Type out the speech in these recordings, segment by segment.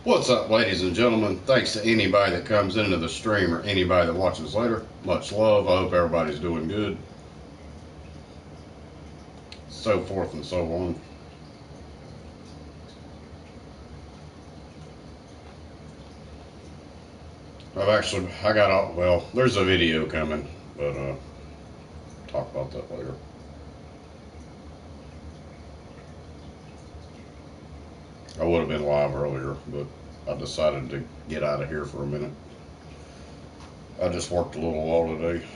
What's up, ladies and gentlemen? Thanks to anybody that comes into the stream or anybody that watches later. Much love. I hope everybody's doing good. So forth and so on. I got all, well, there's a video coming, but talk about that later. I would have been live earlier, but I decided to get out of here for a minute. I just worked a little while today.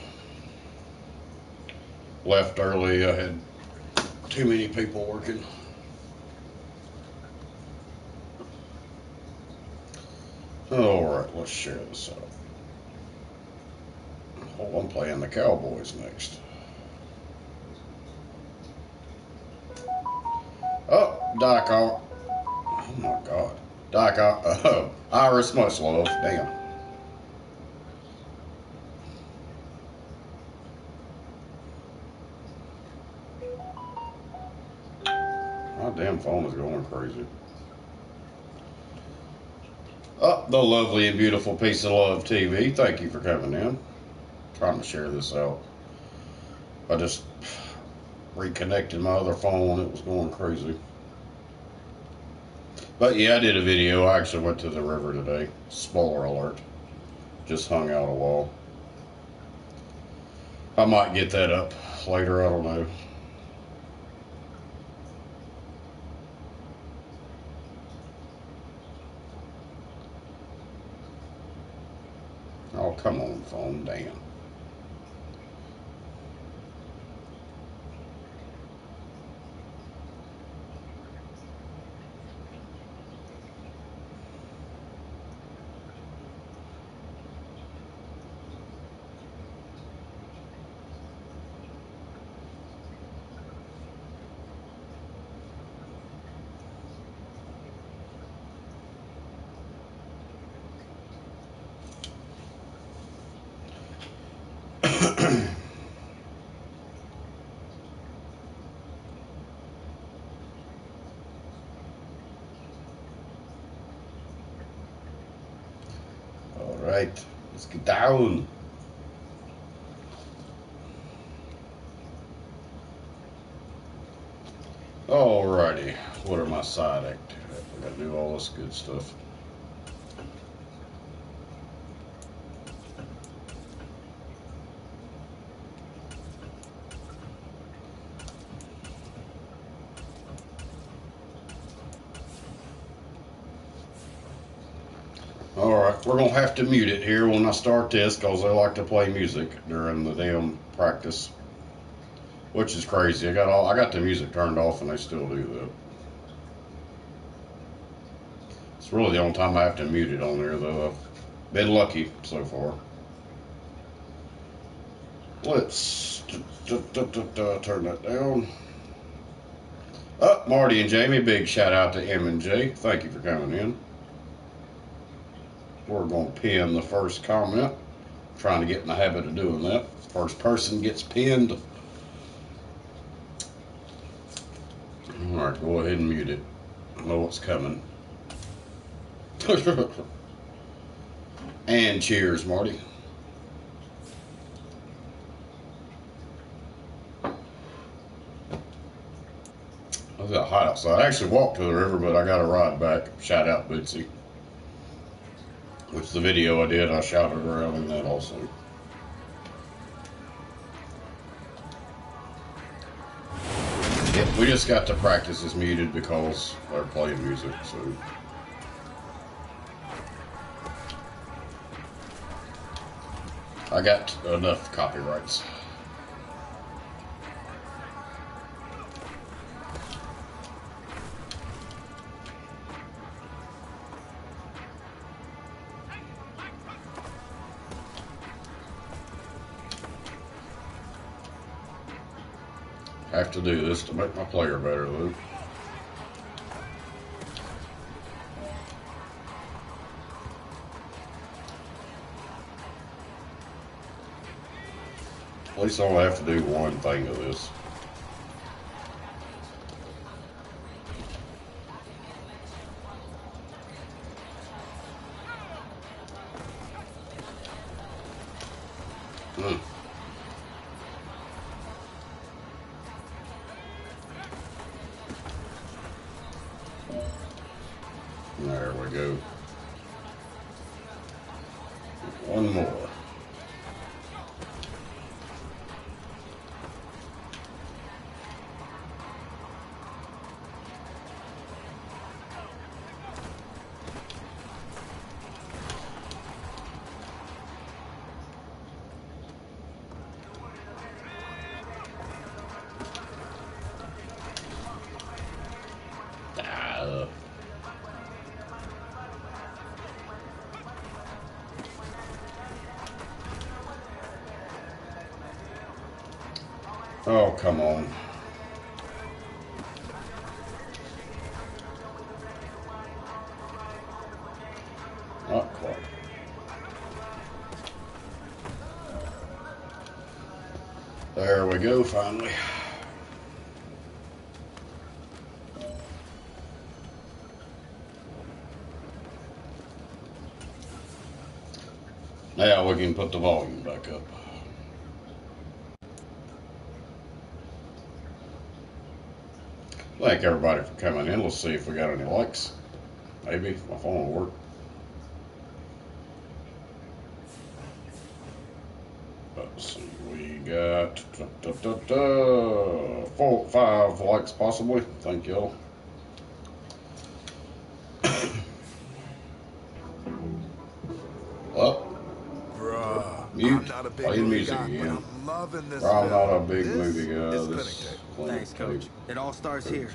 Left early. I had too many people working. Alright, let's share this out. Oh, I'm playing the Cowboys next. Oh, Dyke. Oh my God. Dyke, Iris, much love. Damn. My damn phone is going crazy. Oh, the lovely and beautiful Piece of Love TV. Thank you for coming in. Trying to share this out. I just reconnected my other phone. It was going crazy. But yeah, I did a video. I actually went to the river today. Spoiler alert. Just hung out a while. I might get that up later. I don't know. Oh, come on, phone. Damn. All right, let's get down. Alrighty, what are my side activities? I gotta do all this good stuff. Alright, we're gonna have to mute it here when I start this because they like to play music during the damn practice. Which is crazy. I got the music turned off and they still do that. It's really the only time I have to mute it on there though. I've been lucky so far. Let's turn that down. Oh, Marty and Jamie, big shout out to M and J. Thank you for coming in. We're going to pin the first comment. I'm trying to get in the habit of doing that. First person gets pinned. Alright, go ahead and mute it. I know what's coming. And cheers, Marty. It's hot outside. I actually walked to the river, but I got a ride back. Shout out Bootsy. Which the video I did, I shouted around in that also. Yeah, we just got to practice is muted because they're playing music, so. I got enough copyrights. I have to do this to make my player better, though. At least I only have to do one thing of this. There we go. One more. Oh, come on. Not quite. There we go, finally. Now we can put the volume back up. Thank everybody for coming in. Let's see if we got any likes. Maybe if my phone will work. Let's see, we got 5 likes possibly. Thank y'all. Up. Mute. Playing music again. I'm not a big movie guy. Thanks, Coach. It all starts here.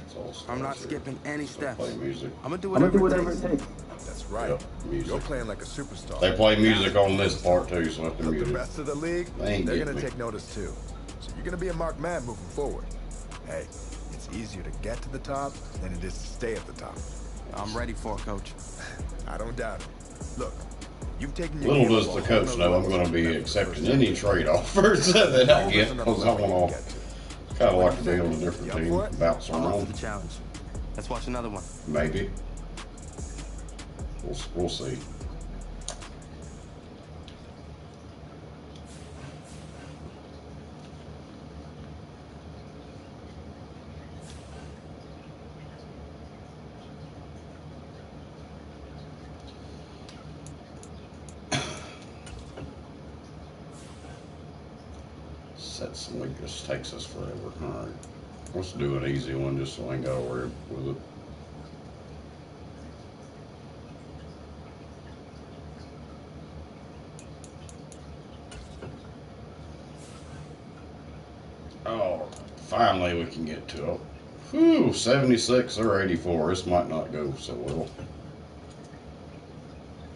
I'm not skipping any steps. Play music. I'm gonna do whatever it takes. That's right. Yep, You're playing like a superstar. They play music on this part too, so I have to mute The it. rest of the league, they're gonna take notice too. So you're gonna be a marked man moving forward. Hey, it's easier to get to the top than it is to stay at the top. I'm ready for it, Coach. I don't doubt it. Look, you've taken your Little does the coach know I'm going to be accepting any trade offers that I get, because I want to kind of like to be on a different team, bounce I'm up for around. the challenge. Let's watch another one. Maybe. We'll see. Sets and week just takes us forever. All right. Let's do an easy one just so I ain't got to worry with it. Oh, finally we can get to it. Whew, 76 or 84. This might not go so well.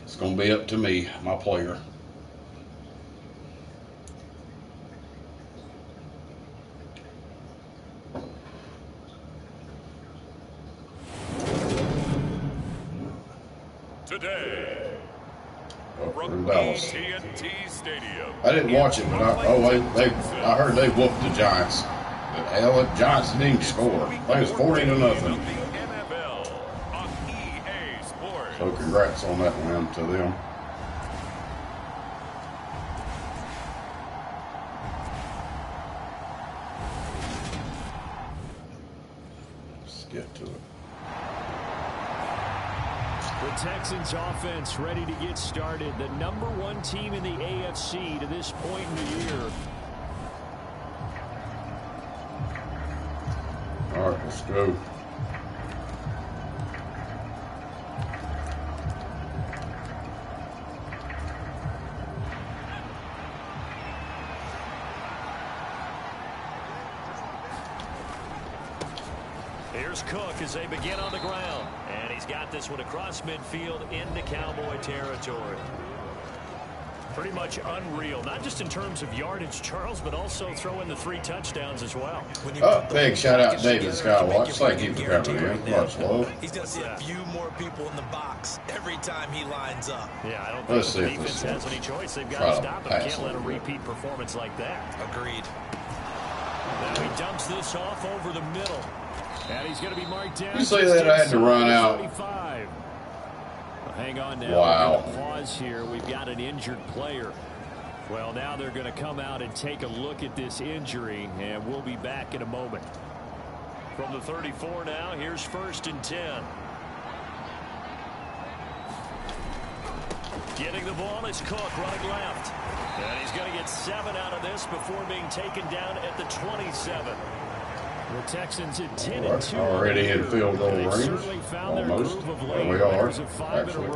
It's going to be up to me, my player. Today, From Dallas. TNT Stadium. I didn't watch it, but I heard they whooped the Giants. But hell, the Giants didn't even score. I think it was 40-0. So congrats on that win to them. Let's get to it. The Texans offense ready to get started. The #1 team in the AFC to this point in the year. All right, let's go. Here's Cook as they begin on the ground. And he's got this one across midfield into Cowboy territory. Pretty much unreal, not just in terms of yardage, Charles, but also throwing the 3 touchdowns as well. Oh, big shout out to David Skywatch. Thank you for coming in. Much love. He's going to see a few more people in the box every time he lines up. Yeah, I don't think the defense has any choice. They've got to stop him. Can't let a repeat performance like that. Agreed. Now he dumps this off over the middle. And he's going to be marked down. You say that I had to run out. 35. Well, hang on now. Wow. We're going to pause here. We've got an injured player. Well, now they're going to come out and take a look at this injury, and we'll be back in a moment. From the 34 now, here's 1st and 10. Getting the ball is Cook, running left. And he's going to get 7 out of this before being taken down at the 27. The Texans at 10-2. Already in field goal range. Almost. There we are, actually.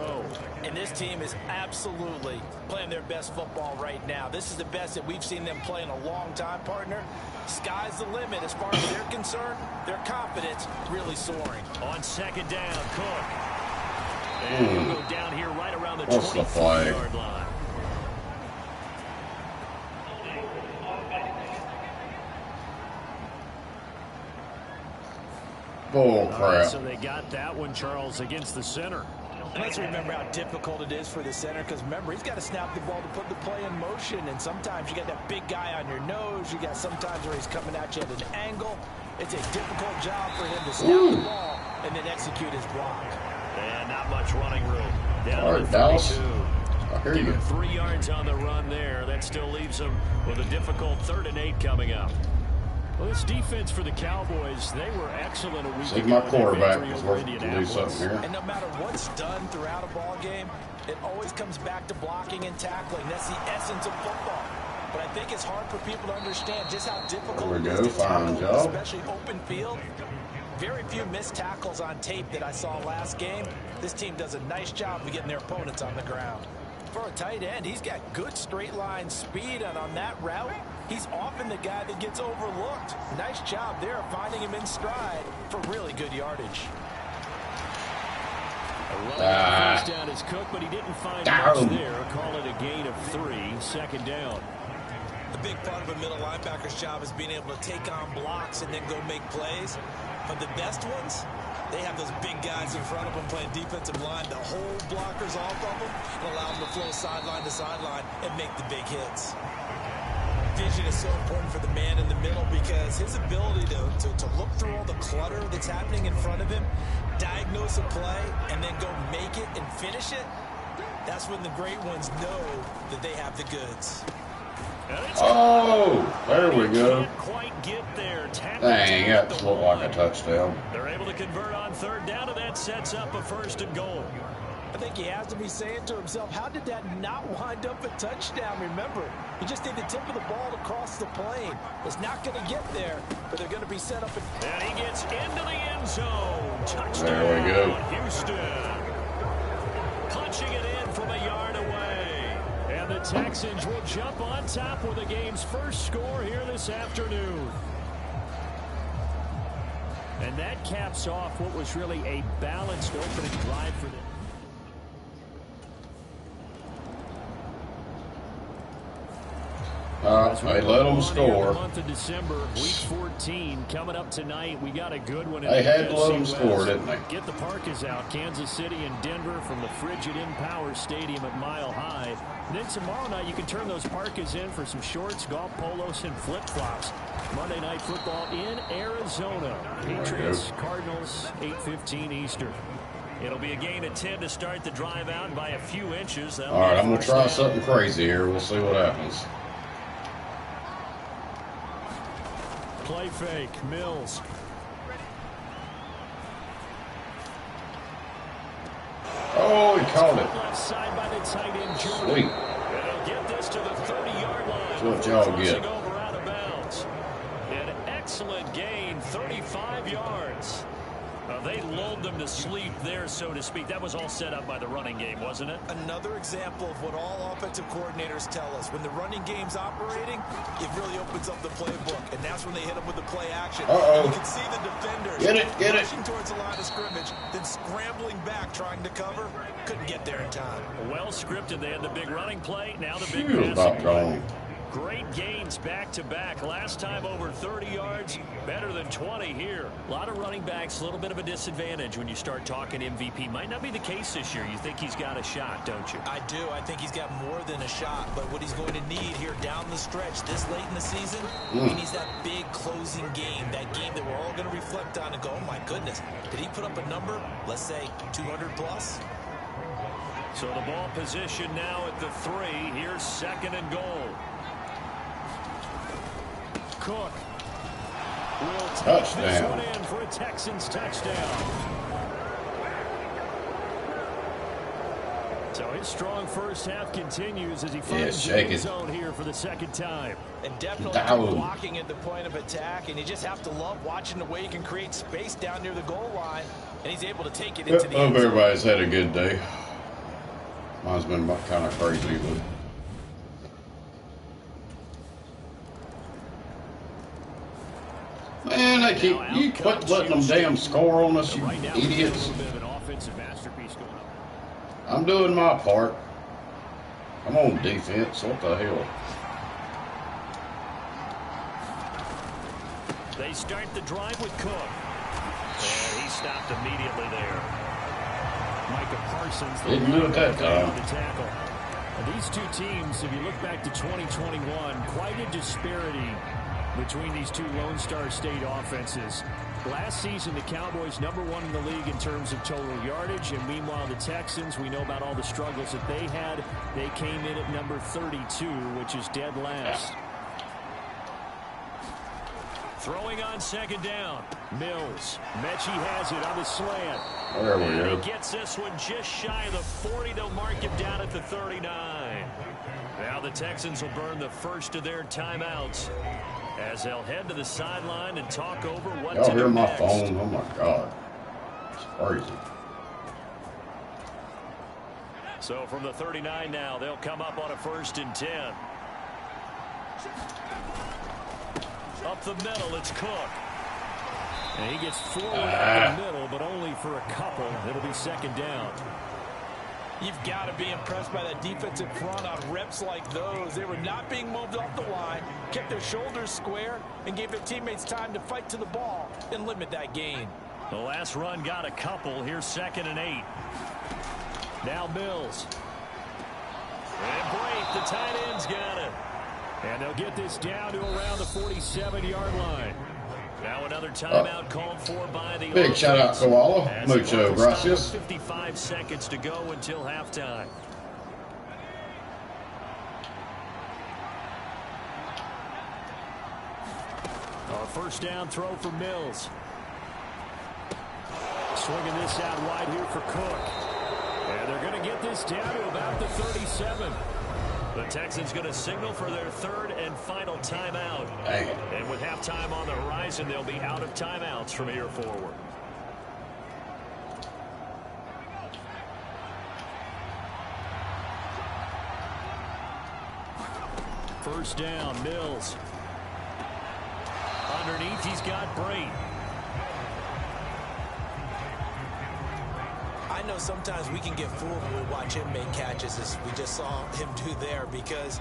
And this team is absolutely playing their best football right now. This is the best that we've seen them play in a long time, partner. Sky's the limit as far as they're concerned. Their confidence really soaring. On 2nd down, Cook. And he'll go down here right around the 23-yard line. Bull crap. Right, so they got that one, Charles, against the center. Let's remember how difficult it is for the center, because remember, he's got to snap the ball to put the play in motion, and sometimes you got that big guy on your nose. You got sometimes where he's coming at you at an angle. It's a difficult job for him to snap the ball and then execute his block. And not much running room. Down All right, Dallas. I hear you. 3 yards on the run there. That still leaves them with a difficult 3rd and 8 coming up. Well, this defense for the Cowboys, they were excellent a week ago. See, my quarterback is working to do something here. And no matter what's done throughout a ball game, it always comes back to blocking and tackling. That's the essence of football. But I think it's hard for people to understand just how difficult it is to tackle, especially open field. Very few missed tackles on tape that I saw last game. This team does a nice job of getting their opponents on the ground. For a tight end, he's got good straight line speed, and on that route, he's often the guy that gets overlooked. Nice job there of finding him in stride for really good yardage. First down is Cook, but he didn't find much there. Call it a gain of 3, 2nd down. A big part of a middle linebacker's job is being able to take on blocks and then go make plays. But the best ones, they have those big guys in front of them playing defensive line to hold blockers off of them and allow them to flow sideline to sideline and make the big hits. Vision is so important for the man in the middle because his ability to look through all the clutter that's happening in front of him, diagnose a play, and then go make it and finish it, that's when the great ones know that they have the goods. Oh, there we go. Quite get there. Dang, that looked like a touchdown. They're able to convert on 3rd down, and that sets up a 1st and goal. I think he has to be saying to himself, how did that not wind up a touchdown? Remember, he just did the tip of the ball to cross the plane. It's not going to get there, but they're going to be set up. And he gets into the end zone. Touchdown. There we go. Houston. Punching it in from a yard away. And the Texans will jump on top with the game's first score here this afternoon. And that caps off what was really a balanced opening drive for them. They let them score. The month of December, week 14 coming up tonight. We got a good one. They had to let them score, didn't they? Get the Parkas out. Kansas City and Denver from the frigid Empower Stadium at Mile High. And then tomorrow night, you can turn those Parkas in for some shorts, golf polos, and flip-flops. Monday Night Football in Arizona. Patriots, Cardinals, 8:15 Eastern. It'll be a gain of 10 to start the drive out by a few inches. All right, I'm going to try something crazy here. We'll see what happens. Play fake, Mills. Oh, he caught it. Left side by the tight end, Jordan. Sweet. And he'll get this to the 30-yard line. That's what y'all get. Over out of bounds. An excellent gain, 35 yards. They lulled them to sleep there, so to speak. That was all set up by the running game, wasn't it? Another example of what all offensive coordinators tell us. When the running game's operating, it really opens up the playbook, and that's when they hit them with the play action. Uh-oh. You can see the defenders get it. pushing towards the line of scrimmage, then scrambling back trying to cover. Couldn't get there in time. Well scripted. They had the big running play, now the big Phew, passing play. gone. Great gains back-to-back. Last time over 30 yards, better than 20 here. A lot of running backs, a little bit of a disadvantage when you start talking MVP. Might not be the case this year. You think he's got a shot, don't you? I do. I think he's got more than a shot. But what he's going to need here down the stretch this late in the season, he needs that big closing game, that game that we're all going to reflect on and go, oh, my goodness, did he put up a number, let's say 200 plus? So the ball position now at the 3. Here's 2nd and goal. Cook will take this one in for a Texans touchdown. So his strong first half continues as he finds the end zone here for the 2nd time. And definitely blocking at the point of attack, and you just have to love watching the way he can create space down near the goal line, and he's able to take it into the end zone. Everybody's had a good day. Mine's been kind of crazy, but man, they keep you quit letting them damn score on us, you idiots. I'm doing my part. I'm on defense. What the hell? They start the drive with Cook. And he stopped immediately there. Micah Parsons, didn't do it that time. The tackle. And these two teams, if you look back to 2021, quite a disparity between these two Lone Star State offenses. Last season, the Cowboys #1 in the league in terms of total yardage, and meanwhile, the Texans, we know about all the struggles that they had. They came in at number 32, which is dead last. Throwing on 2nd down. Mills. Mechie has it on the slant. There we go. He gets this one just shy of the 40. They'll mark him down at the 39. Now the Texans will burn the first of their timeouts as they'll head to the sideline and talk over what to do next. Y'all hear my phone? Oh, my God. It's crazy. So from the 39 now, they'll come up on a 1st and 10. Up the middle, it's Cook. And he gets forward up the middle, but only for a couple. It'll be 2nd down. You've got to be impressed by that defensive front on reps like those. They were not being moved off the line, kept their shoulders square, and gave their teammates time to fight to the ball and limit that gain. The last run got a couple. Here's 2nd and 8. Now Mills. And Brake, the tight end's got it. And they'll get this down to around the 47-yard line. Now another timeout called for by the big shout out Koala. Mucho gracias. 55 seconds to go until halftime. A 1st down throw for Mills. Swinging this out wide here for Cook. And they're going to get this down to about the 37. The Texans going to signal for their 3rd and final timeout. And with halftime on the horizon, they'll be out of timeouts from here forward. First down, Mills. Underneath, he's got Brate. I know sometimes we can get fooled when we watch him make catches, as we just saw him do there, because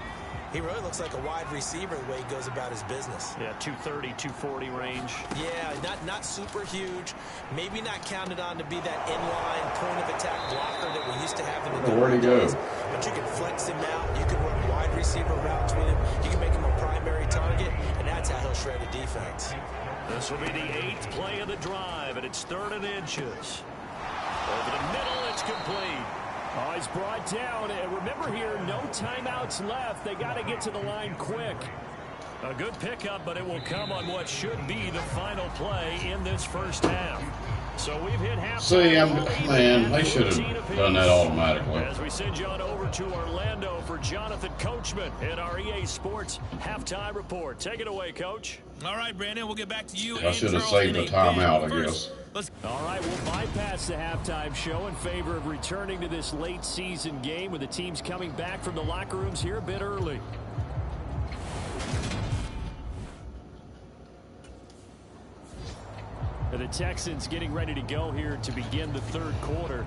he really looks like a wide receiver the way he goes about his business. Yeah, 230, 240 range. Yeah, not super huge. Maybe not counted on to be that inline point-of-attack blocker that we used to have in the where'd he go? But you can flex him out. You can run wide receiver routes with him. You can make him a primary target, and that's how he'll shred a defense. This will be the 8th play of the drive, and it's 3rd and inches. Over the middle, it's complete. Oh, he's brought down. And remember here, no timeouts left. They got to get to the line quick. A good pickup, but it will come on what should be the final play in this first half. So we've hit half. See, man, they should have done that automatically. As we send you on over to Orlando for Jonathan Coachman in our EA Sports halftime report. Take it away, Coach. All right, Brandon, we'll get back to you. I should have saved the timeout, I guess. All right, we'll bypass the halftime show in favor of returning to this late season game with the teams coming back from the locker rooms here a bit early. The Texans getting ready to go here to begin the 3rd quarter.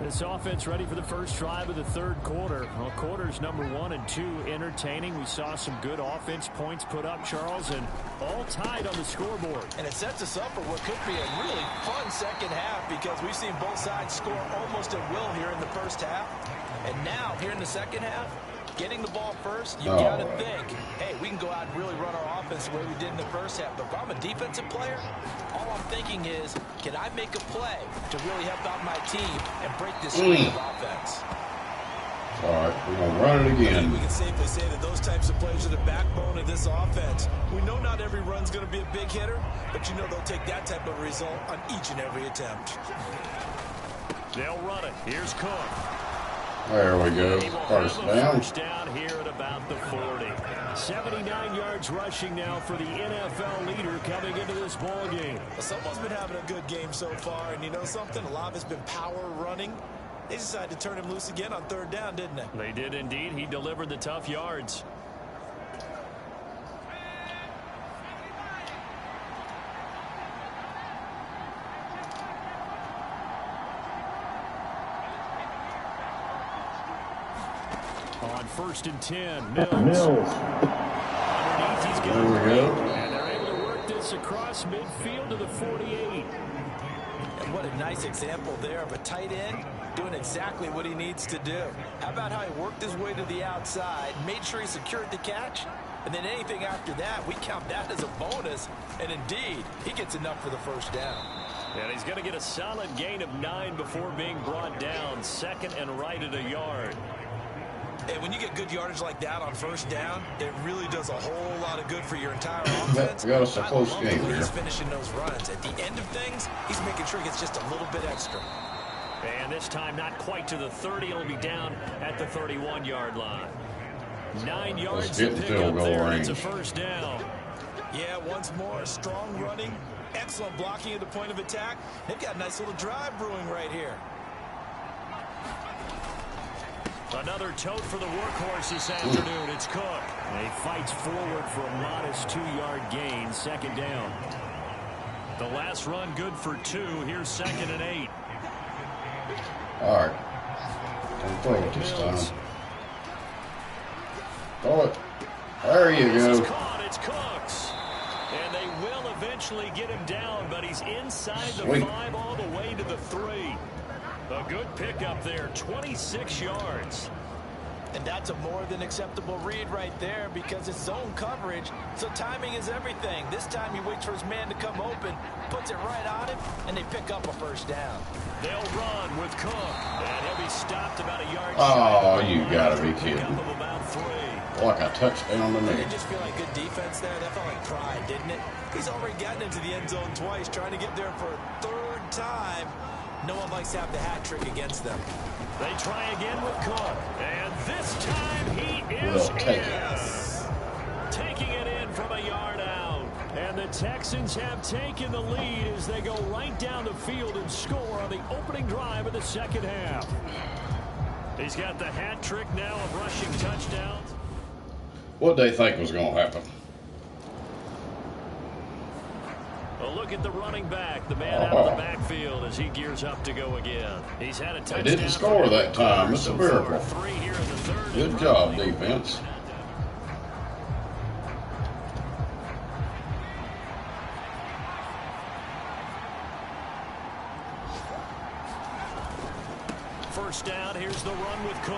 This offense ready for the first drive of the 3rd quarter. Well, quarters number 1 and 2 entertaining. We saw some good offense points put up, Charles, and all tied on the scoreboard. And it sets us up for what could be a really fun 2nd half, because we've seen both sides score almost at will here in the first half. And now, here in the 2nd half, getting the ball first, you got to think, hey, we can go out and really run our offense the way we did in the first half. But if I'm a defensive player, all I'm thinking is, can I make a play to really help out my team and break this streak of offense? All right, we're going to run it again. We can safely say that those types of plays are the backbone of this offense. We know not every run's going to be a big hitter, but you know they'll take that type of result on each and every attempt. They'll run it. Here's Cook. There we go. First down. First down here at about the 40. 79 yards rushing now for the NFL leader coming into this ball game. Well, someone's been having a good game so far, and you know something? A lot of it's been power running. They decided to turn him loose again on third down, didn't they? They did indeed. He delivered the tough yards. On 1st and 10, Mills. Underneath, he's got there we go. And they're able to work this across midfield to the 48. And what a nice example there of a tight end doing exactly what he needs to do. How about how he worked his way to the outside, made sure he secured the catch, and then anything after that, we count that as a bonus. And indeed, he gets enough for the first down. And he's going to get a solid gain of 9 before being brought down. Second and right at a yard. And when you get good yardage like that on first down, it really does a whole lot of good for your entire offense. We got us a close game here. He's finishing those runs. At the end of things, he's making sure he gets just a little bit extra. And this time not quite to the 30. It'll be down at the 31-yard line. 9 yards to pick up there. It's a first down. Yeah, once more, strong running, excellent blocking at the point of attack. They've got a nice little drive brewing right here. Another tote for the workhorse this afternoon. It's Cook. And he fights forward for a modest 2-yard gain. Second down. The last run good for 2. Here's 2nd and 8. All right. Don't throw it this time. Throw it. There you This is go. caught. It's Cook's. And they will eventually get him down, but he's inside the Sweet. 5 all the way to the 3. A good pickup there, 26 yards. And that's a more than acceptable read right there because it's zone coverage, so timing is everything. This time he waits for his man to come open, puts it right on him, and they pick up a first down. They'll run with Cook, and he'll be stopped about a yard Oh, shy. you gotta be Pick up kidding. of about 3. Like a touchdown to me. Did just feel like good defense there? That felt like pride, didn't it? He's already gotten into the end zone twice, trying to get there for a third time. No one likes to have the hat trick against them. They try again with Cook, and this time he is We'll take it. in. Taking it in from a yard out. And the Texans have taken the lead as they go right down the field and score on the opening drive of the second half. He's got the hat trick now of rushing touchdowns. What they think was going to happen? A look at the running back, the man out of the backfield as he gears up to go again. He's had a touchdown. They didn't score that time. It's a miracle. 3 here in the third. Good job, defense. First down, here's the run with Cook.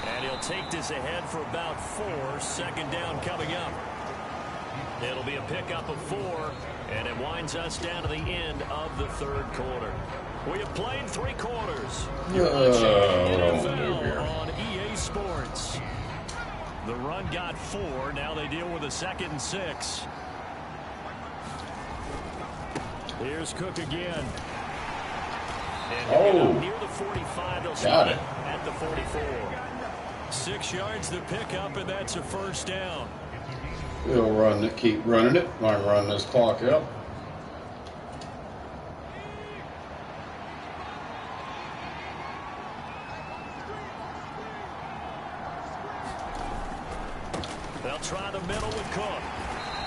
And he'll take this ahead for about 4. Second down coming up. It'll be a pickup of 4, and it winds us down to the end of the third quarter. We have played 3 quarters. You're watching NFL on EA Sports. The run got 4. Now they deal with a 2nd and 6. Here's Cook again. And near the 45, they'll start it at the 44. 6 yards to pick up, and that's a first down. We'll run it, keep running it. I can run this clock out. They'll try the middle with Cook.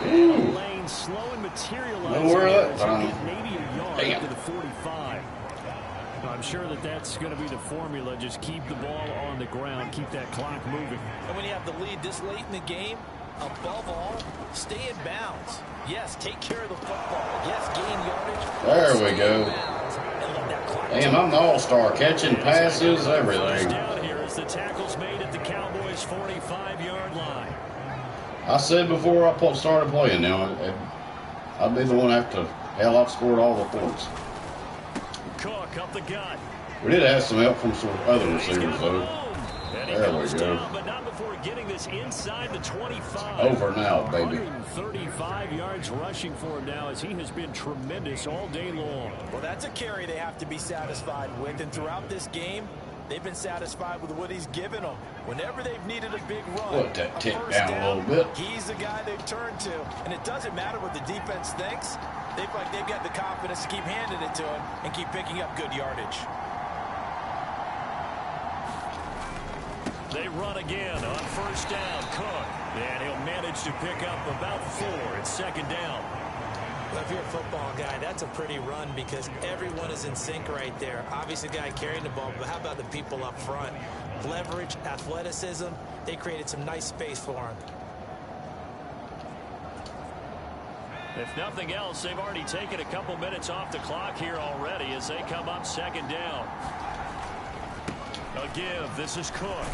And a lane slow and materializing. Nowhere that time. Maybe a yard to the 45. I'm sure that's going to be the formula. Just keep the ball on the ground. Keep that clock moving. And when you have the lead this late in the game, above all, stay in bounds. Yes, take care of the football. Yes, gain yardage. There we go. Damn, I'm the all-star. Catching passes, everything. Down here as the tackle's made at the Cowboys his 45-yard line. I said before I started playing now, I'd be the one after hell I've scored all the points. Cook up the gut. We did have some help from some other receivers though. There we go. Down, but not before getting this inside the 25. Over now, baby. 135 yards rushing for him now as he has been tremendous all day long. Well, that's a carry they have to be satisfied with, and throughout this game, they've been satisfied with what he's given them. Whenever they've needed a big run, Let that tick down a little bit. He's the guy they've turned to, and it doesn't matter what the defense thinks. They've got the confidence to keep handing it to him and keep picking up good yardage. They run again on first down. Cook, and he'll manage to pick up about 4. It's second down. Well, if you're a football guy, that's a pretty run because everyone is in sync right there. Obviously, the guy carrying the ball, but how about the people up front? Leverage, athleticism, they created some nice space for him. If nothing else, they've already taken a couple minutes off the clock here already as they come up second down. A give. This is Cook.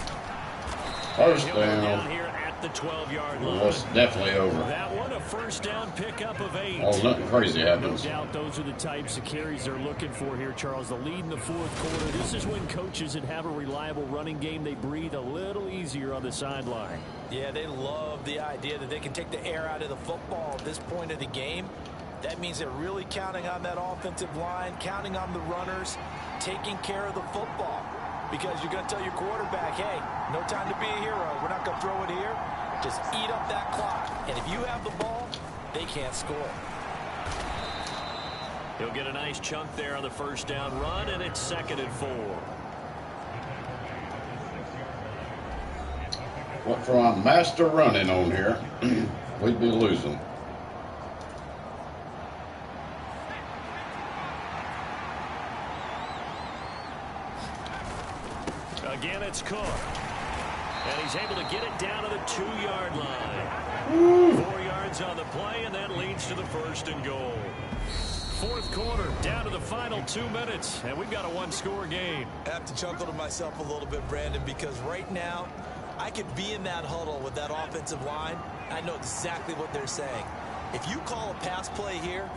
First He'll go down. down here at the 12-yard line. Well, it's definitely over. That one a first down pickup of 8. Oh, nothing crazy No happens. doubt those are the types of carries they're looking for here, Charles. The lead in the fourth quarter. This is when coaches that have a reliable running game, they breathe a little easier on the sideline. Yeah, they love the idea that they can take the air out of the football at this point of the game. That means they're really counting on that offensive line, counting on the runners, taking care of the football. Because you're going to tell your quarterback, hey, no time to be a hero. We're not going to throw it here. Just eat up that clock. And if you have the ball, they can't score. He'll get a nice chunk there on the first down run, and it's second and 4. What for a master running on here, we'd be losing. Again, it's Cook. And he's able to get it down to the 2-yard line. 4 yards on the play, and that leads to the first and goal. Fourth quarter, down to the final 2 minutes, and we've got a one-score game. I have to chuckle to myself a little bit, Brandon, because right now, I could be in that huddle with that offensive line. I know exactly what they're saying. If you call a pass play here,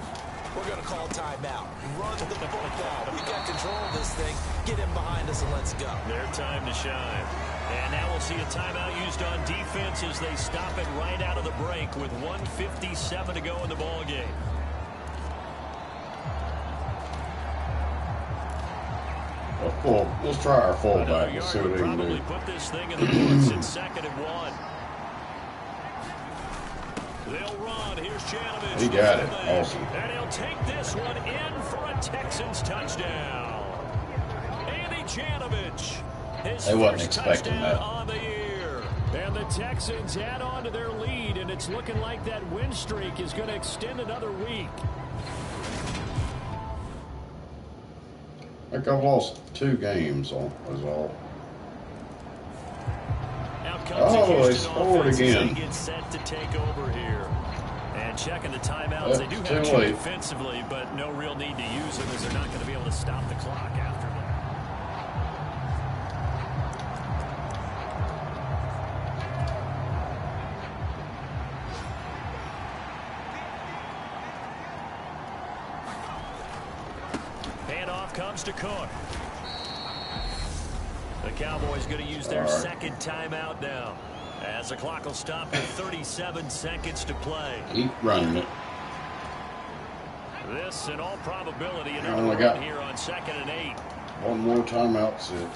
we're going to call timeout. Run the football. We got control of this thing. Get him behind us and let's go. Their time to shine. And now we'll see a timeout used on defense as they stop it right out of the break with 1:57 to go in the ball game. Let's try our fullback and see what he can do. Put this thing in the books. It's second and 1. They'll run. Here's Janovich. He got it. Awesome. And he'll take this one in for a Texans touchdown. Andy Janovich. His They wasn't first expecting touchdown that. on the year. And the Texans add on to their lead, and it's looking like that win streak is going to extend another week. I think I've lost 2 games is all. Oh, they scored again. They get set to take over here. And checking the timeouts, they do have 2 late. defensively, but no real need to use them as they're not going to be able to stop the clock after that. Handoff comes to Cook. The Cowboys going to use their second timeout now, as the clock will stop with 37 seconds to play. Keep running it. This, in all probability, only another got run here on 2nd and 8. One more timeout, Sid.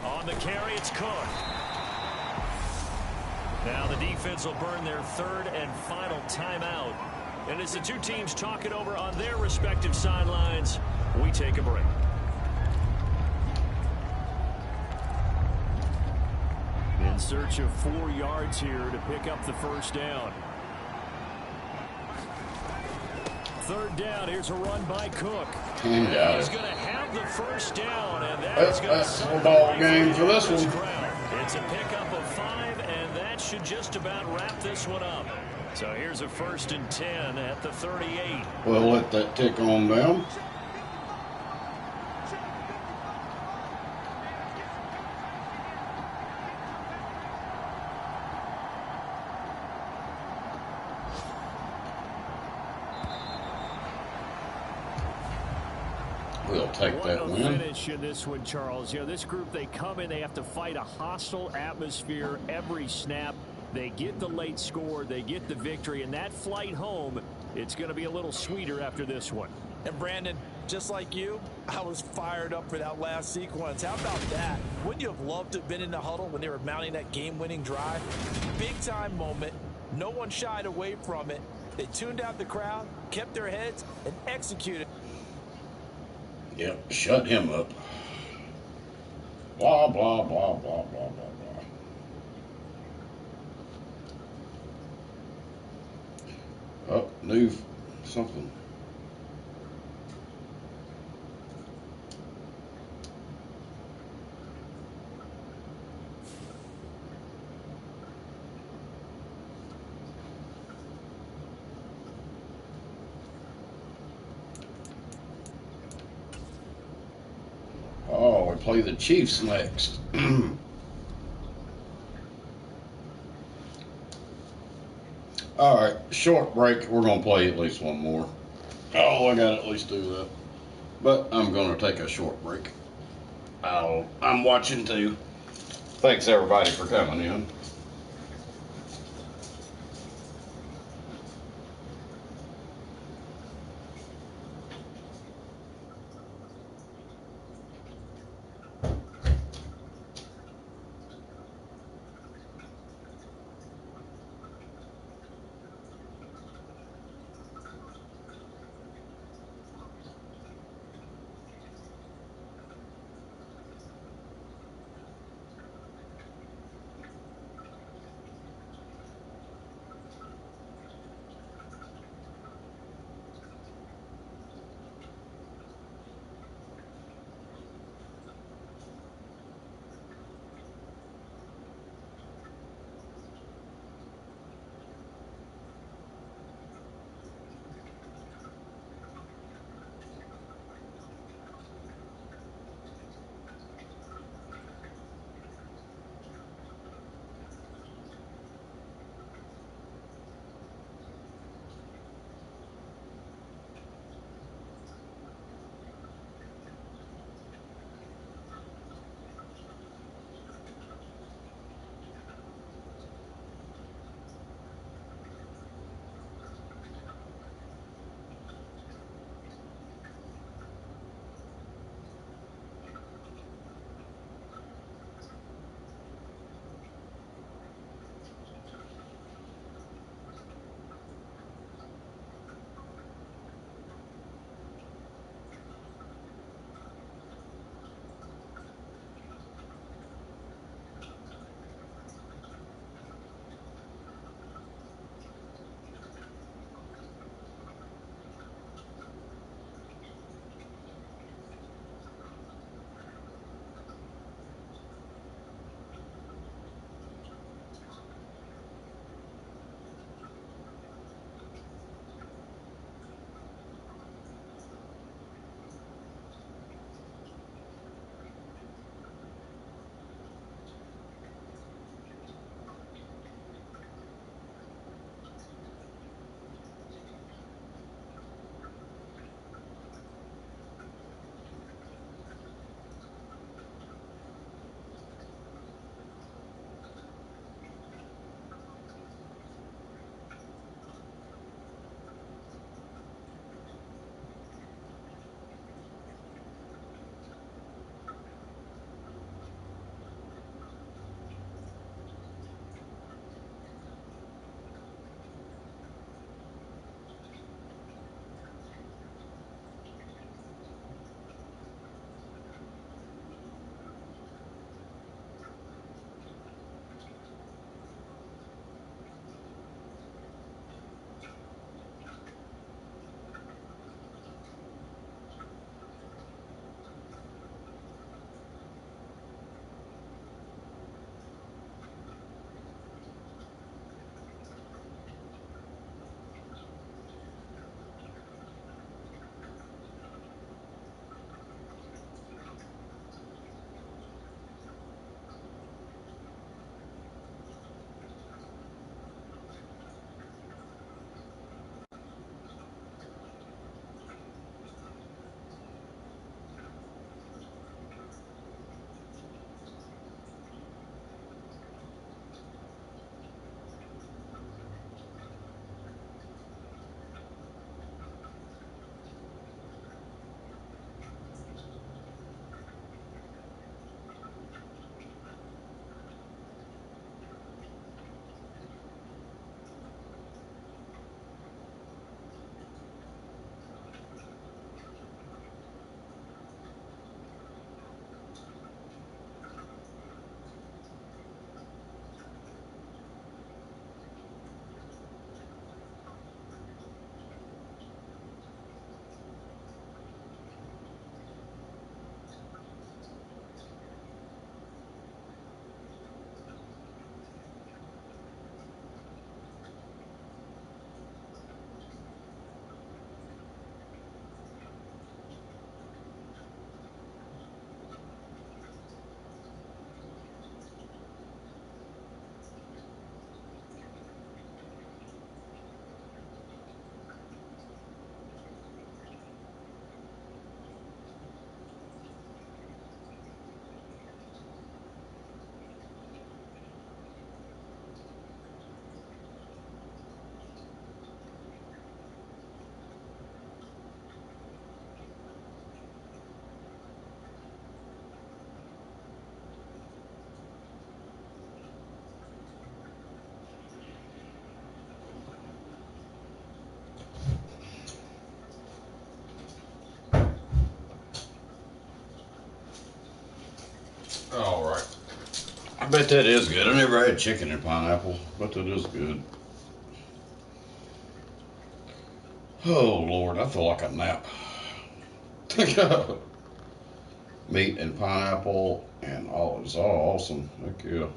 On the carry, it's Cook. Now the defense will burn their 3rd and final timeout. And as the 2 teams talk it over on their respective sidelines, we take a break. In search of 4 yards here to pick up the first down. 3rd down. Here's a run by Cook. He got He's it. going to have the first down, and that's going to That's a ball game for this one. It's a pickup of 5, and that should just about wrap this one up. So here's a 1st and 10 at the 38. We'll let that tick on down. take what that a win. finish in this one, Charles. You know, this group, they come in, they have to fight a hostile atmosphere every snap. They get the late score, they get the victory, and that flight home, it's going to be a little sweeter after this one. And Brandon, just like you, I was fired up for that last sequence. How about that? Wouldn't you have loved to have been in the huddle when they were mounting that game-winning drive? Big-time moment. No one shied away from it. They tuned out the crowd, kept their heads, and executed. Yep, shut him up. Blah, blah, blah, blah, blah, blah, blah. Oh, new something. Oh, we play the Chiefs next. All right, short break. We're going to play at least one more. Oh, I got to at least do that. But I'm going to take a short break. I'm watching too. Thanks everybody for coming in. All right. I bet that is good. I never had chicken and pineapple, but that is good. Oh, Lord, I feel like a nap. Meat and pineapple and olives. Oh, awesome. Heck yeah.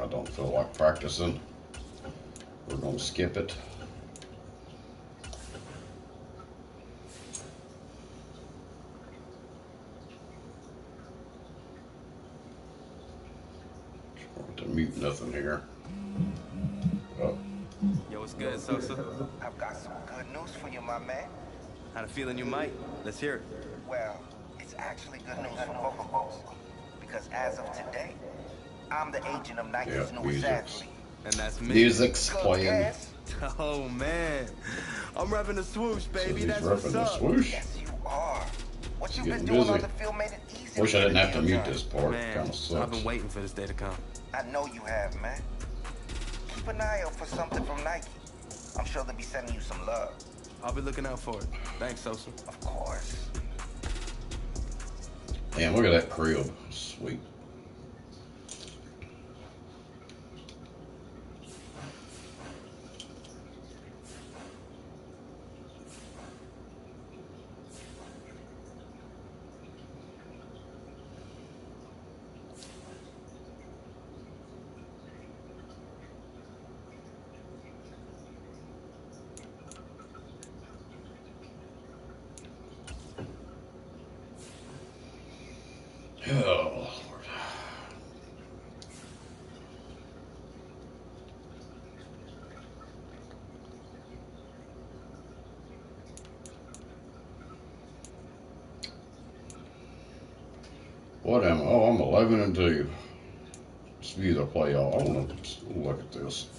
I don't feel like practicing. We're going to skip it. To mute nothing here. Oh. Yo, what's good, Sosa? I've got some good news for you, my man. Had a feeling you might. Let's hear it. Well, it's actually good news for both of us. Because as of today, I'm the agent of Nike's newest athlete. And that's me. Music's playing. Oh, man. I'm repping the swoosh, baby. That's what's the up. swoosh. Yes, you are. What you've Getting been doing busy. on the field made it easy. Wish I didn't have to mute this part. Man, Kind of sucks. I've been waiting for this day to come. I know you have, man. Keep an eye out for something from Nike. I'm sure they'll be sending you some love. I'll be looking out for it. Thanks, Sosa. Of course. Man, look at that crib. Sweet. Oh, Lord. What am I? Oh, I'm 11-2. Let's view the playoff. I want to look at this.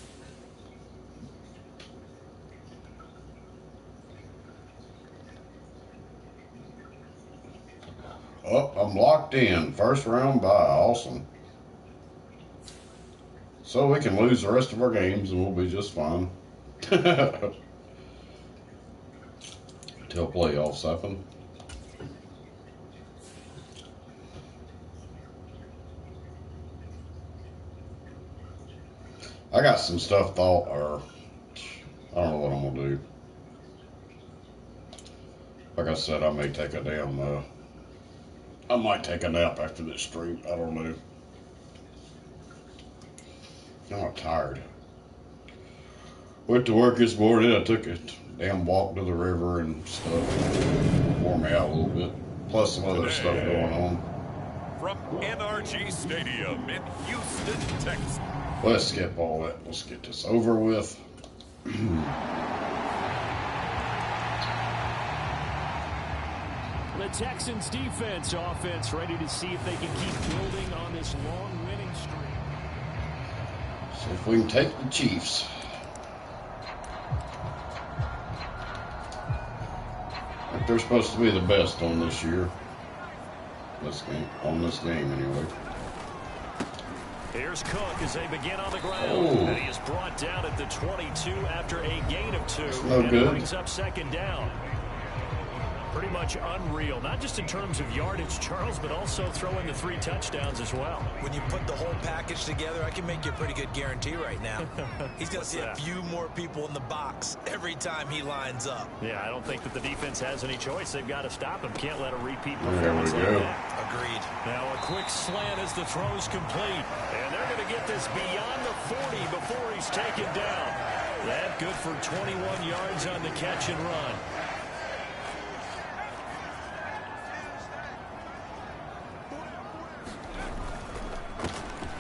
Oh, I'm locked in. First round bye. Awesome. So we can lose the rest of our games and we'll be just fine. Until playoffs happen. I got some stuff thought, or I don't know what I'm going to do. Like I said, I may take a damn... I might take a nap after this stream. I don't know. I'm tired. Went to work this morning. I took a damn walk to the river and stuff. Wore me out a little bit. Plus some other stuff going on. From NRG Stadium in Houston, Texas. Let's skip all that. Let's get this over with. The Texans defense, offense ready to see if they can keep building on this long winning streak. See if we can take the Chiefs. I think they're supposed to be the best on this year. This game, on this game anyway. Here's Cook as they begin on the ground. Oh. And he is brought down at the 22 after a gain of 2. That's no and good. It brings up second down. Pretty much unreal, not just in terms of yardage, Charles, but also throwing the 3 touchdowns as well. When you put the whole package together, I can make you a pretty good guarantee right now. He's going to see a few more people in the box every time he lines up. Yeah, I don't think that the defense has any choice. They've got to stop him. Can't let a repeat There we performance like go. that. Agreed. Now a quick slant as the throw's complete. And they're going to get this beyond the 40 before he's taken down. That good for 21 yards on the catch and run.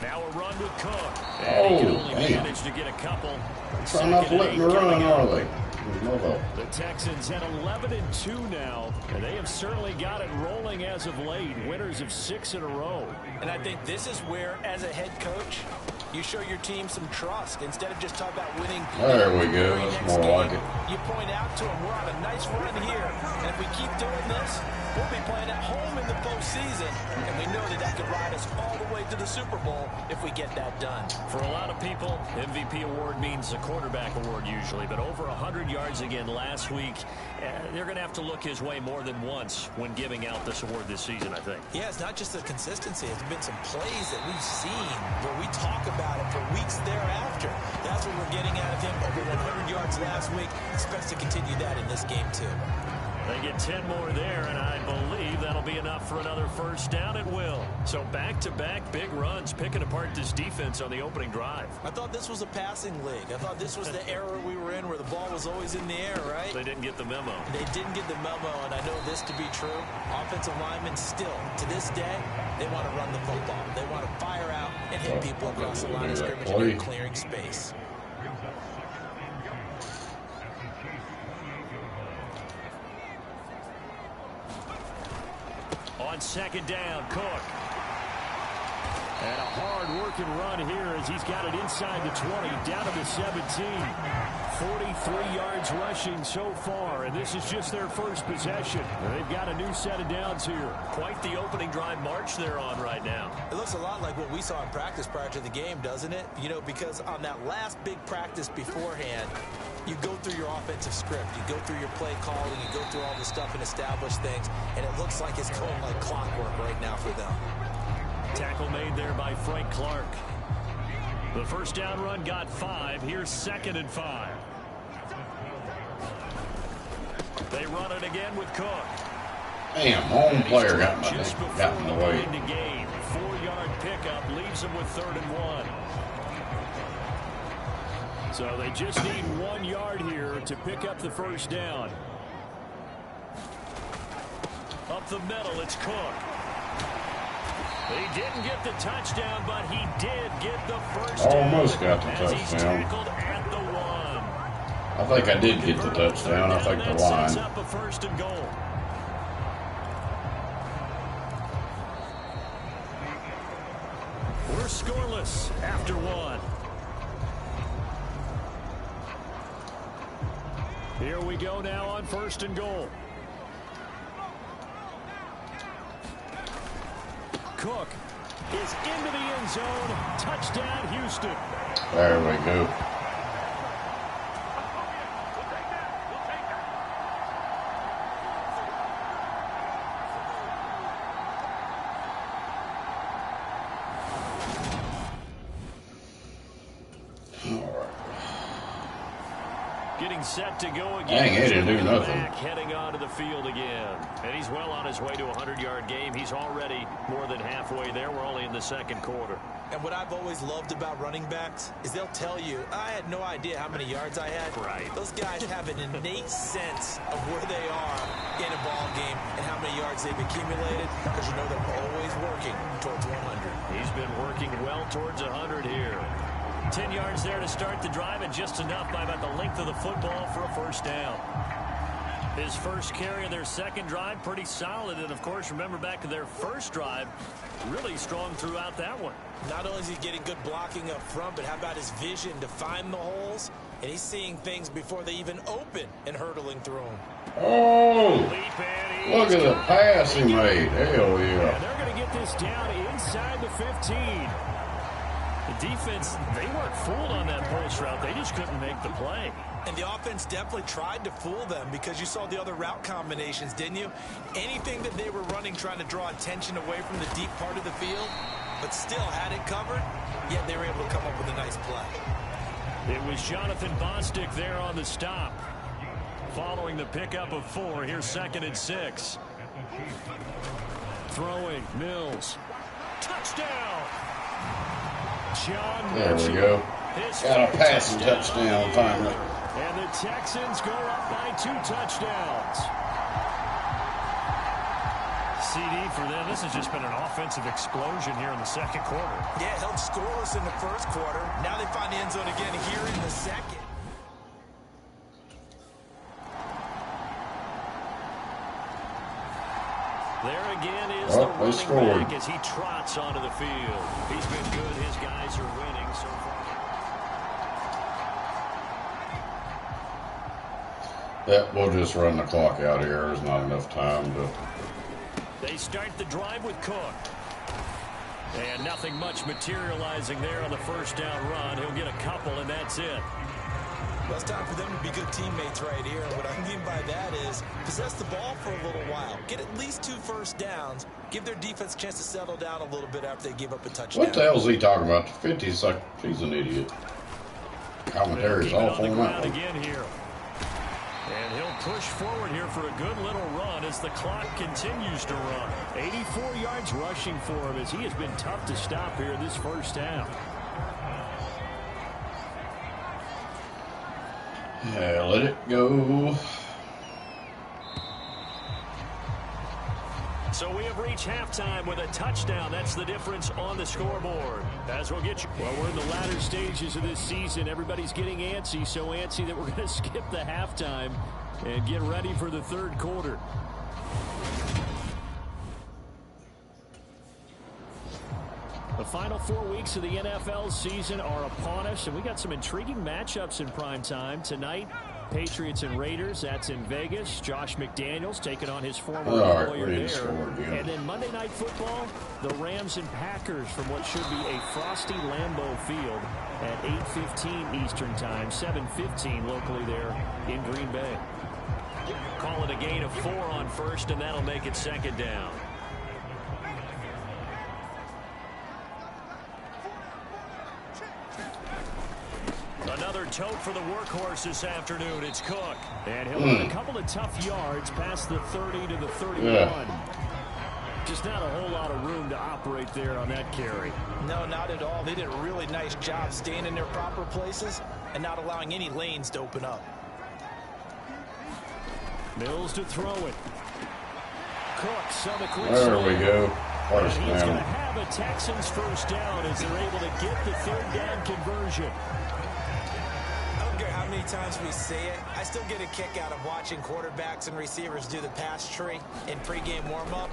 Now a run with Cook. And he can only manage to get a couple. Trying not to let me run, are they? The Texans at 11-2 now, and they have certainly got it rolling as of late. Winners of 6 in a row. And I think this is where, as a head coach, you show your team some trust. Instead of just talking about winning. There we go. That's more like it. You point out to them, we're on a nice run here. And if we keep doing this, We'll be playing at home in the postseason, and we know that could ride us all the way to the Super Bowl if we get that done. For a lot of people, MVP award means a quarterback award usually, but over 100 yards again last week. They're going to have to look his way more than once when giving out this award this season, I think. Yeah, it's not just the consistency. It's been some plays that we've seen where we talk about it for weeks thereafter. That's what we're getting out of him. Over 100 yards last week. Expects to continue that in this game, too. They get 10 more there, and I believe that'll be enough for another first down at will. So back-to-back big runs, picking apart this defense on the opening drive. I thought this was a passing league. I thought this was the era we were in where the ball was always in the air, right? They didn't get the memo. They didn't get the memo, and I know this to be true. Offensive linemen still, to this day, they want to run the football. They want to fire out and hit people across the line of scrimmage and they're clearing space. On second down, Cook. And a hard-working run here as he's got it inside the 20, down to the 17. 43 yards rushing so far, and this is just their first possession. They've got a new set of downs here. Quite the opening drive march they're on right now. It looks a lot like what we saw in practice prior to the game, doesn't it? You know, because on that last big practice beforehand, you go through your offensive script, you go through your play calling, you go through all the stuff and establish things, and it looks like it's going like clockwork right now for them. Tackle made there by Frank Clark. The first down run got 5. Here's 2nd and 5. They run it again with Cook. Damn, home player got in the way. 4-yard pickup leaves them with 3rd and 1. So they just need 1 yard here to pick up the first down. Up the middle, it's Cook. He didn't get the touchdown, but he did get the first down. Almost got the as he's touchdown. tackled at the 1. I think I did get the touchdown. I think the line. Sets up a 1st and goal. We're scoreless after 1. Here we go now on 1st and goal. Cook is into the end zone. Touchdown, Houston. There we go. Getting set to go again. Dang, he didn't do nothing. Heading onto the field again. And he's well on his way to a 100-yard game. He's already more than halfway there. We're only in the 2nd quarter. And what I've always loved about running backs is they'll tell you, I had no idea how many yards I had. Right. Those guys have an innate sense of where they are in a ball game and how many yards they've accumulated, because you know they're always working towards 100. He's been working well towards 100 here. 10 yards there to start the drive, and just enough by about the length of the football for a first down. His first carry of their 2nd drive, pretty solid. And, of course, remember back to their first drive, really strong throughout that one. Not only is he getting good blocking up front, but how about his vision to find the holes? And he's seeing things before they even open and hurtling through them. Oh, look at the pass he made. Hell yeah. And they're going to get this down inside the 15. The defense, they weren't fooled on that post route. They just couldn't make the play. And the offense definitely tried to fool them, because you saw the other route combinations, didn't you? Anything that they were running trying to draw attention away from the deep part of the field, but still had it covered, yet they were able to come up with a nice play. It was Jonathan Bostic there on the stop. Following the pickup of 4, here's 2nd and 6. Throwing, Mills. Touchdown! John There we go. Got a passing touchdown finally. And the Texans go up by 2 touchdowns. CD for them. This has just been an offensive explosion here in the 2nd quarter. Yeah, held scoreless in the 1st quarter. Now they find the end zone again here in the 2nd. There again is the running back as he trots onto the field. He's been good. His guys are winning so far. Yeah, we'll just run the clock out here. There's not enough time to start the drive with Cook. And nothing much materializing there on the first down run. He'll get a couple, and that's it. Well, it's time for them to be good teammates right here. What I mean by that is possess the ball for a little while. Get at least 2 first downs. Give their defense a chance to settle down a little bit after they give up a touchdown. What the hell is he talking about? The 50's like, she's an idiot. Commentary's awful on that one. Again here. And he'll push forward here for a good little run as the clock continues to run. 84 yards rushing for him as he has been tough to stop here this first half. Yeah, let it go. So we have reached halftime with a touchdown. That's the difference on the scoreboard. As we'll get you. Well, we're in the latter stages of this season. Everybody's getting antsy, so antsy that we're going to skip the halftime and get ready for the third quarter. The final 4 weeks of the NFL season are upon us, and we got some intriguing matchups in prime time tonight. Patriots and Raiders, that's in Vegas. Josh McDaniels taking on his former employer there. And then Monday Night Football, the Rams and Packers from what should be a frosty Lambeau Field at 8:15 Eastern Time, 7:15 locally there in Green Bay. Call it a gain of 4 on first, and that'll make it second down. Another tote for the workhorse this afternoon. It's Cook. And he'll run a couple of tough yards past the 30 to the 31. Yeah. Just not a whole lot of room to operate there on that carry. No, not at all. They did a really nice job staying in their proper places and not allowing any lanes to open up. Mills to throw it. Cooks on the quick There we go. First down. He's going to have a Texans first down as they're able to get the third down conversion. How many times we say it, I still get a kick out of watching quarterbacks and receivers do the pass tree in pregame warm-up.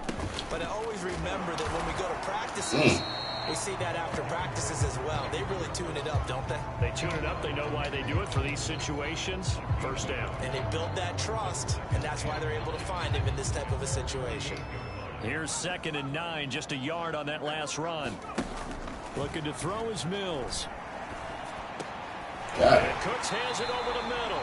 But I always remember that when we go to practices, we see that after practices as well. They really tune it up, don't they? They tune it up. They know why they do it for these situations. First down. And they build that trust, and that's why they're able to find him in this type of a situation. Here's 2nd and 9, just a yard on that last run. Looking to throw is Mills. And Cooks hands it over the middle.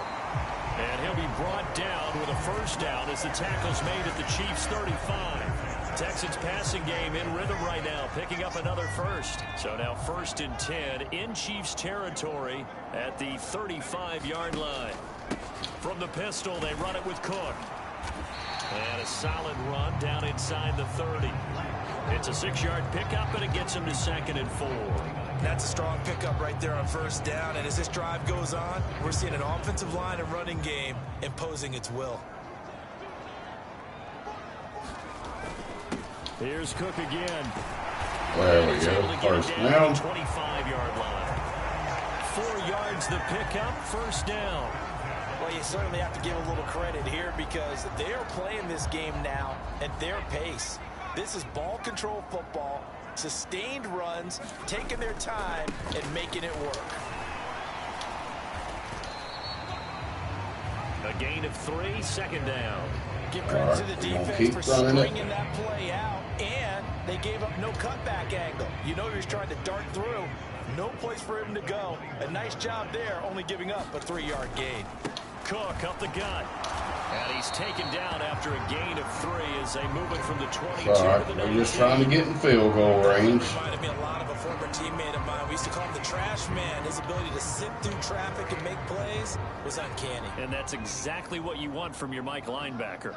And he'll be brought down with a first down as the tackle's made at the Chiefs' 35. Texans passing game in rhythm right now, picking up another first. So now 1st and 10 in Chiefs territory at the 35-yard line. From the pistol, they run it with Cook. And a solid run down inside the 30. It's a 6-yard pickup, and it gets him to 2nd and 4. That's a strong pickup right there on first down. And as this drive goes on, we're seeing an offensive line and running game imposing its will. Here's Cook again. There we go. First down. 25-yard line. 4 yards the pickup. First down. Well, you certainly have to give a little credit here because they are playing this game now at their pace. This is ball control football. Sustained runs, taking their time, and making it work. A gain of 3, 2nd down. Give credit to the defense for stringing that play out, and they gave up no cutback angle. You know he was trying to dart through. No place for him to go. A nice job there, only giving up a 3-yard gain. Cook up the gut. And he's taken down after a gain of 3 as they move it from the 22 to the 19. We're just trying to get in field goal range. Reminded me a lot of a former teammate of mine. We used to call him the trash man. His ability to sit through traffic and make plays was uncanny. And that's exactly what you want from your Mike linebacker.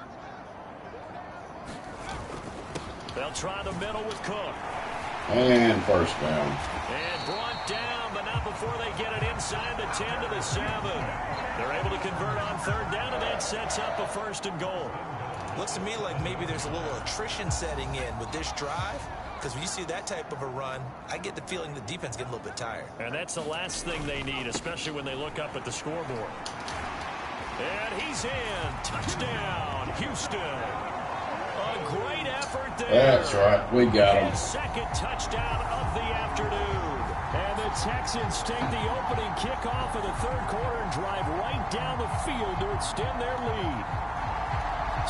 They'll try the middle with Cook. And first down. And brought down, but not before they get it inside the 10 to the 7. They're able to convert on 3rd down, and that sets up a 1st and goal. Looks to me like maybe there's a little attrition setting in with this drive, because when you see that type of a run, I get the feeling the defense getting a little bit tired. And that's the last thing they need, especially when they look up at the scoreboard. And he's in. Touchdown, Houston. A great effort there. That's right. We got him. His 2nd touchdown of the afternoon. And the Texans take the opening kickoff of the 3rd quarter and drive right down the field to extend their lead.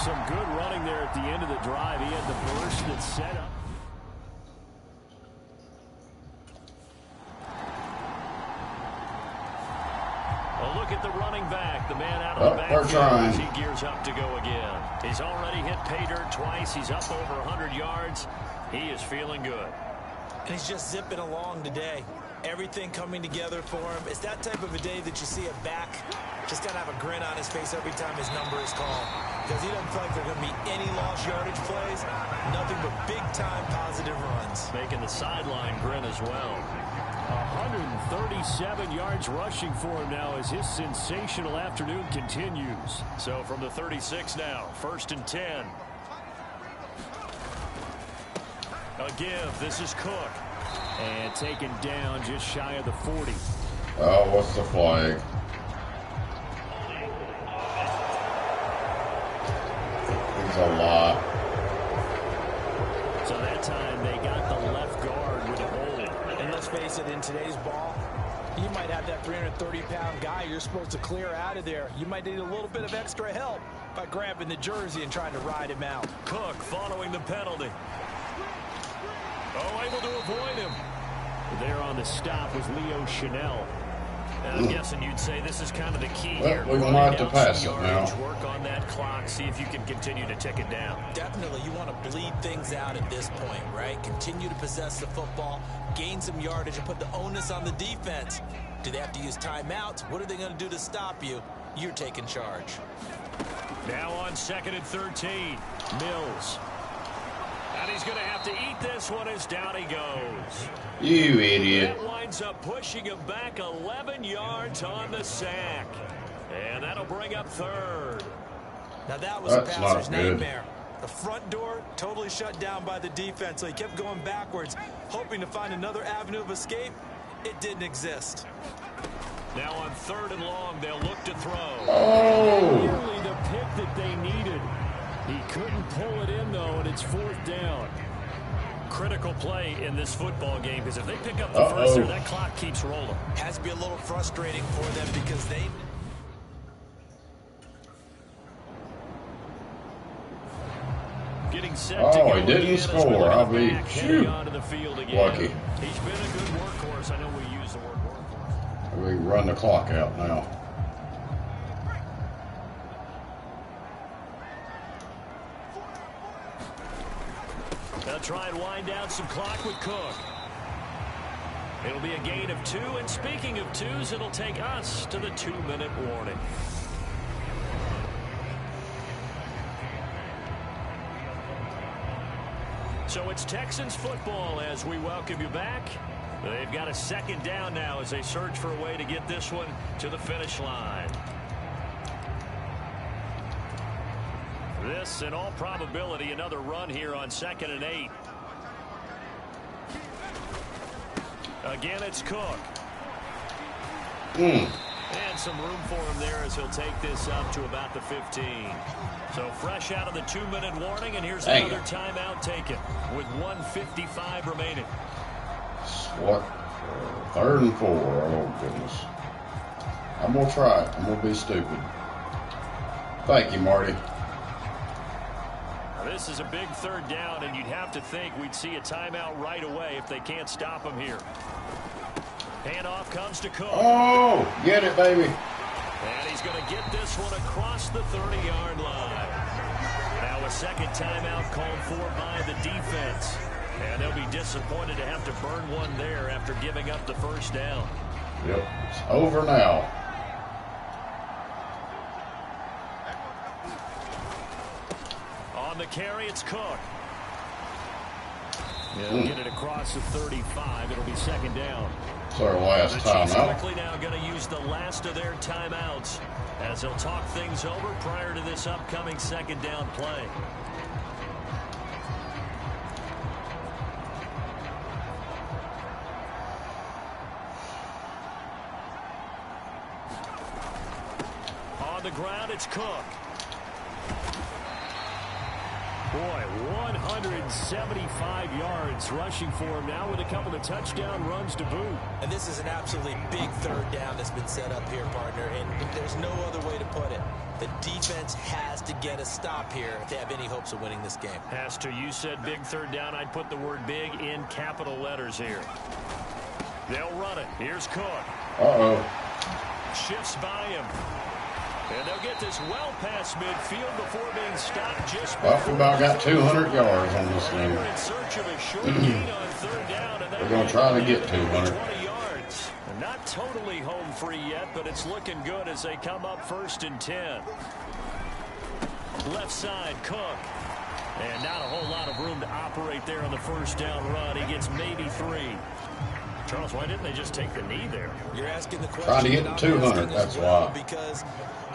Some good running there at the end of the drive. He had the burst that set up. A look at the running back. The man out of the backfield as he gears up to go again. He's already hit pay dirt twice. He's up over 100 yards. He is feeling good. And he's just zipping along today. Everything coming together for him. It's that type of a day that you see a back just got to have a grin on his face every time his number is called. Because he doesn't feel like there are going to be any lost yardage plays. Nothing but big-time positive runs. Making the sideline grin as well. 137 yards rushing for him now as his sensational afternoon continues. So from the 36 now, 1st and 10. A give. This is Cook. And taken down just shy of the 40. Oh, what's the flag? It's a lot. So that time they got the left guard with a hold. And let's face it, in today's ball, you might have that 330-pound guy you're supposed to clear out of there. You might need a little bit of extra help by grabbing the jersey and trying to ride him out. Cook following the penalty. Oh, able to avoid him. There on the stop was Leo Chanel. I'm guessing you'd say this is kind of the key here. We're going to have to pass it now. Work on that clock, see if you can continue to tick it down. Definitely, you want to bleed things out at this point, right? Continue to possess the football, gain some yardage, and put the onus on the defense. Do they have to use timeouts? What are they going to do to stop you? You're taking charge. Now on 2nd and 13, Mills. And he's going to have to eat this one as down he goes. You idiot. That winds up pushing him back 11 yards on the sack. And that'll bring up 3rd. Now that was a passer's nightmare. The front door totally shut down by the defense, so he kept going backwards, hoping to find another avenue of escape. It didn't exist. Now on 3rd and long, they'll look to throw. Oh! Nearly the pick that they needed. He couldn't pull it in, though, and it's 4th down. Critical play in this football game, because if they pick up the first there, that clock keeps rolling. Has to be a little frustrating for them because they... Getting set to go he didn't score. I'll be lucky. He's been a good workhorse. I know we use the word workhorse. We run the clock out now. They'll try and wind down some clock with Cook. It'll be a gain of 2, and speaking of 2s, it'll take us to the 2-minute warning. So it's Texans football as we welcome you back. They've got a 2nd down now as they search for a way to get this one to the finish line. This, in all probability, another run here on 2nd and 8. Again, it's Cook. And some room for him there as he'll take this up to about the 15. So fresh out of the 2-minute warning, and here's another timeout taken with 1:55 remaining. What? 3rd and 4. Oh, goodness. I'm going to try it. I'm going to be stupid. Thank you, Marty. This is a big 3rd down, and you'd have to think we'd see a timeout right away if they can't stop him here. Handoff comes to Cook. Oh, get it, baby. And he's going to get this one across the 30-yard line. Now a 2nd timeout called for by the defense. And they'll be disappointed to have to burn one there after giving up the 1st down. Yep, it's over now. On the carry, it's Cook. He'll get it across the 35. It'll be 2nd down. It's our last timeout. timeout. Quickly now going to use the last of their timeouts as they'll talk things over prior to this upcoming 2nd down play. On the ground, it's Cook. Boy, 175 yards rushing for him now with a couple of touchdown runs to boot. And this is an absolutely big third down that's been set up here, partner, and there's no other way to put it. The defense has to get a stop here if they have any hopes of winning this game. Has to. You said big third down. I'd put the word big in capital letters here. They'll run it. Here's Cook. Uh-oh. Shifts by him. And they'll get this well past midfield before being stopped just before. Well, about got 200 yards on this thing. They're in search of a short gain on third down. And they're going to try to get 200. 20 yards. Not totally home free yet, but it's looking good as they come up 1st and 10. Left side, Cook. And not a whole lot of room to operate there on the first down run. He gets maybe 3. Charles, why didn't they just take the knee there? You're asking the question. Trying to get to 200, that's why. Because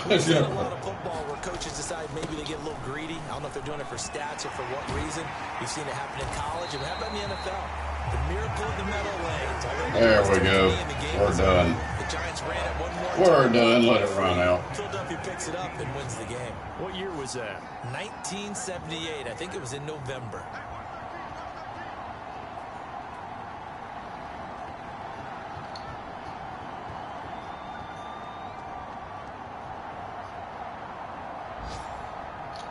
we've seen a lot of football where coaches decide maybe they get a little greedy. I don't know if they're doing it for stats or for what reason. We've seen it happen in college, and how about in the NFL? The miracle of the meadow lanes. There we go. We're done. The Giants ran it one more We're time. done. Let it run out. Philadelphia picks it up and wins the game. What year was that? 1978. I think it was in November.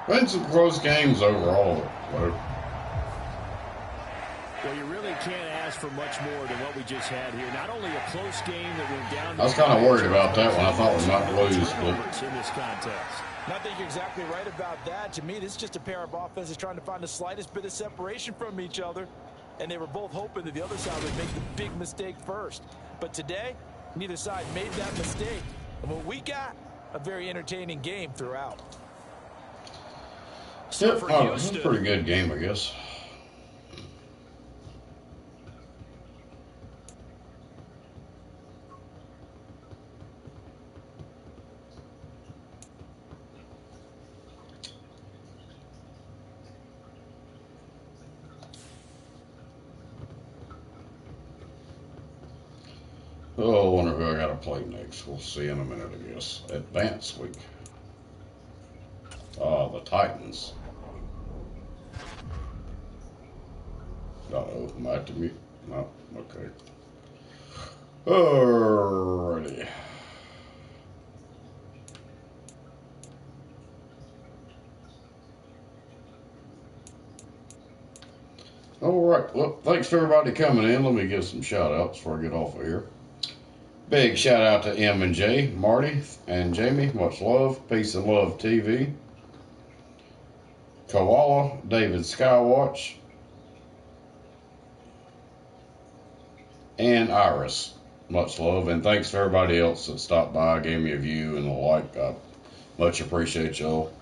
Been some close games overall. Well, you really can't ask for much more than what we just had here. Not only a close game that went down. I was kind of worried about that one. I thought we might lose. But in this contest. I think you're exactly right about that. To me, this is just a pair of offenses trying to find the slightest bit of separation from each other. And they were both hoping that the other side would make the big mistake first. But today, neither side made that mistake. And what we got, a very entertaining game throughout. yep, oh, it's a pretty good game, I guess. Oh, I wonder who I got to play next. We'll see in a minute, I guess. Advance week. The Titans. Uh-oh, am I at the mute? No, okay. Alrighty. Alright, well, thanks for everybody coming in. Let me give some shout outs before I get off of here. Big shout out to M and J, Marty, and Jamie. Much love. Peace and Love TV. Koala, David Skywatch, and Iris. Much love. And thanks for everybody else that stopped by, gave me a view and the like. I much appreciate y'all.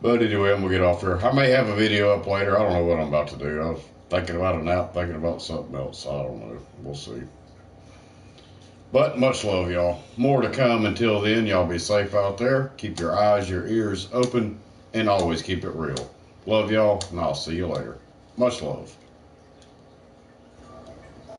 But anyway, I'm going to get off here. I may have a video up later. I don't know what I'm about to do. I was thinking about it now, thinking about something else. I don't know. We'll see. But much love, y'all. More to come. Until then, y'all be safe out there. Keep your eyes, your ears open, and always keep it real. Love y'all, and I'll see you later. Much love.